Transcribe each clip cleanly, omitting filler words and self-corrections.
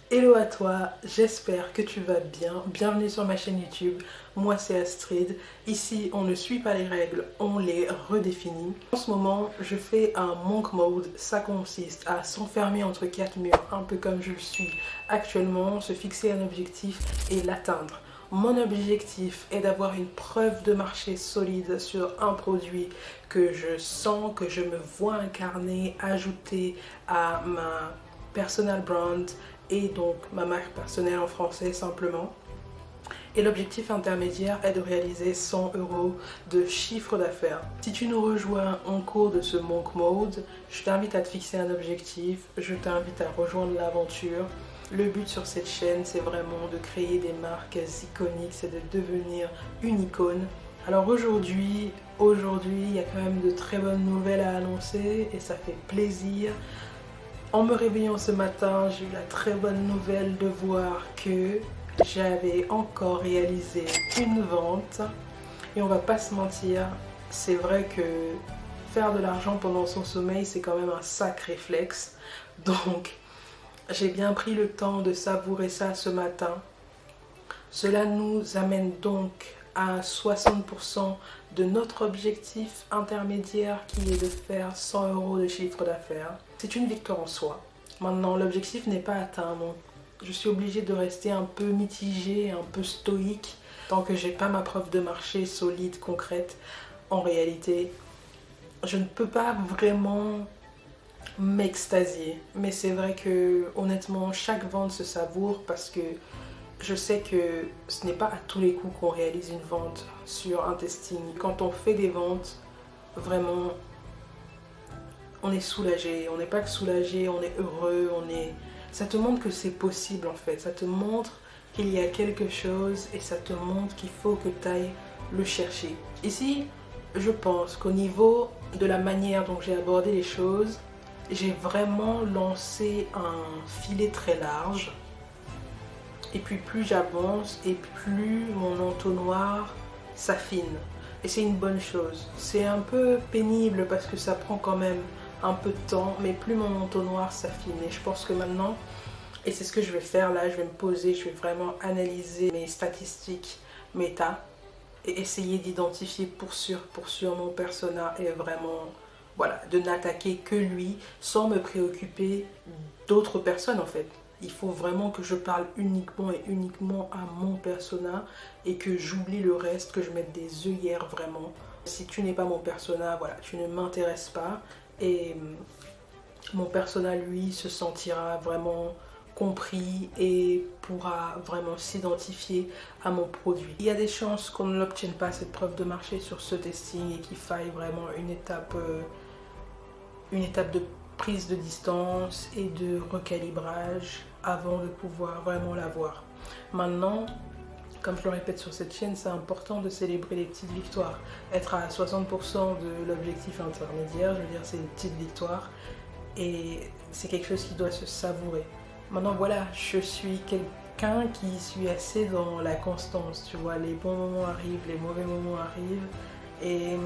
Hello à toi, j'espère que tu vas bien. Bienvenue sur ma chaîne YouTube. Moi c'est Astrid. Ici on ne suit pas les règles, on les redéfinit. En ce moment je fais un monk mode. Ça consiste à s'enfermer entre quatre murs, un peu comme je le suis actuellement, se fixer un objectif et l'atteindre. Mon objectif est d'avoir une preuve de marché solide sur un produit que je sens, que je me vois incarner, ajouter à ma personal brand et donc ma marque personnelle en français simplement. Et l'objectif intermédiaire est de réaliser 100 € de chiffre d'affaires. Si tu nous rejoins en cours de ce monk mode, je t'invite à te fixer un objectif, je t'invite à rejoindre l'aventure. Le but sur cette chaîne, c'est vraiment de créer des marques iconiques, c'est de devenir une icône. Alors aujourd'hui, il y a quand même de très bonnes nouvelles à annoncer et ça fait plaisir. En me réveillant ce matin, j'ai eu la très bonne nouvelle de voir que j'avais encore réalisé une vente. Et on va pas se mentir, c'est vrai que faire de l'argent pendant son sommeil, c'est quand même un sacré réflexe. Donc, j'ai bien pris le temps de savourer ça ce matin. Cela nous amène donc à 60% de notre objectif intermédiaire qui est de faire 100 € de chiffre d'affaires. C'est une victoire en soi. Maintenant, l'objectif n'est pas atteint. Donc, je suis obligée de rester un peu mitigée, un peu stoïque, tant que j'ai pas ma preuve de marché solide, concrète. En réalité, je ne peux pas vraiment m'extasier. Mais c'est vrai que, honnêtement, chaque vente se savoure parce que je sais que ce n'est pas à tous les coups qu'on réalise une vente sur un testing. Quand on fait des ventes, vraiment, on est soulagé. On n'est pas que soulagé, on est heureux. Ça te montre que c'est possible en fait. Ça te montre qu'il y a quelque chose et ça te montre qu'il faut que tu ailles le chercher. Ici, je pense qu'au niveau de la manière dont j'ai abordé les choses, j'ai vraiment lancé un filet très large. Et puis plus j'avance et plus mon entonnoir s'affine. Et c'est une bonne chose. C'est un peu pénible parce que ça prend quand même un peu de temps, mais plus mon entonnoir s'affine. Et je pense que maintenant, et c'est ce que je vais faire là, je vais me poser, je vais vraiment analyser mes statistiques méta et essayer d'identifier pour sûr mon persona et vraiment, voilà, de n'attaquer que lui sans me préoccuper d'autres personnes en fait. Il faut vraiment que je parle uniquement et uniquement à mon persona et que j'oublie le reste, que je mette des œillères vraiment. Si tu n'es pas mon persona, voilà, tu ne m'intéresses pas et mon persona, lui, se sentira vraiment compris et pourra vraiment s'identifier à mon produit. Il y a des chances qu'on ne l'obtienne pas cette preuve de marché sur ce testing et qu'il faille vraiment une étape de prise de distance et de recalibrage avant de pouvoir vraiment l'avoir. Maintenant, comme je le répète sur cette chaîne, c'est important de célébrer les petites victoires. Être à 60% de l'objectif intermédiaire, je veux dire, c'est une petite victoire et c'est quelque chose qui doit se savourer. Maintenant, voilà, je suis quelqu'un qui suis assez dans la constance, tu vois, les bons moments arrivent, les mauvais moments arrivent et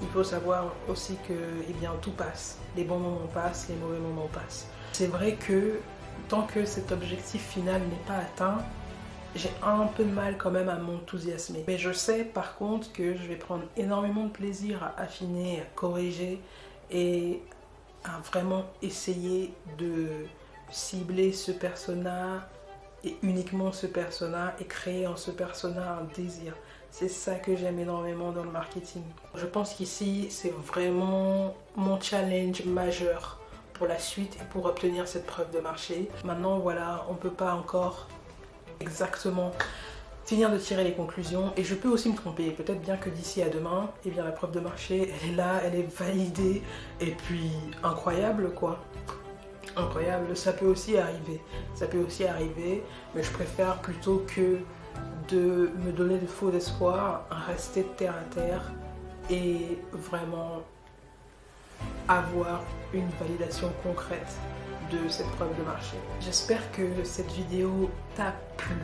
il faut savoir aussi que eh bien, tout passe. Les bons moments passent, les mauvais moments passent. C'est vrai que tant que cet objectif final n'est pas atteint, j'ai un peu de mal quand même à m'enthousiasmer. Mais je sais par contre que je vais prendre énormément de plaisir à affiner, à corriger et à vraiment essayer de cibler ce persona et uniquement ce persona et créer en ce persona un désir. C'est ça que j'aime énormément dans le marketing. Je pense qu'ici, c'est vraiment mon challenge majeur pour la suite et pour obtenir cette preuve de marché. Maintenant, voilà, on ne peut pas encore exactement finir de tirer les conclusions et je peux aussi me tromper. Peut-être bien que d'ici à demain, eh bien, la preuve de marché, elle est là, elle est validée et puis incroyable quoi. Incroyable, ça peut aussi arriver. Ça peut aussi arriver, mais je préfère plutôt que de me donner de faux espoirs, rester terre à terre et vraiment avoir une validation concrète de cette preuve de marché. J'espère que cette vidéo t'a plu.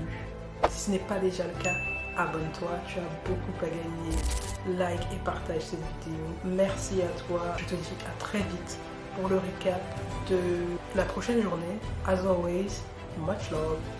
Si ce n'est pas déjà le cas, abonne-toi, tu as beaucoup à gagner. Like et partage cette vidéo. Merci à toi. Je te dis à très vite pour le récap de la prochaine journée. As always, Much love.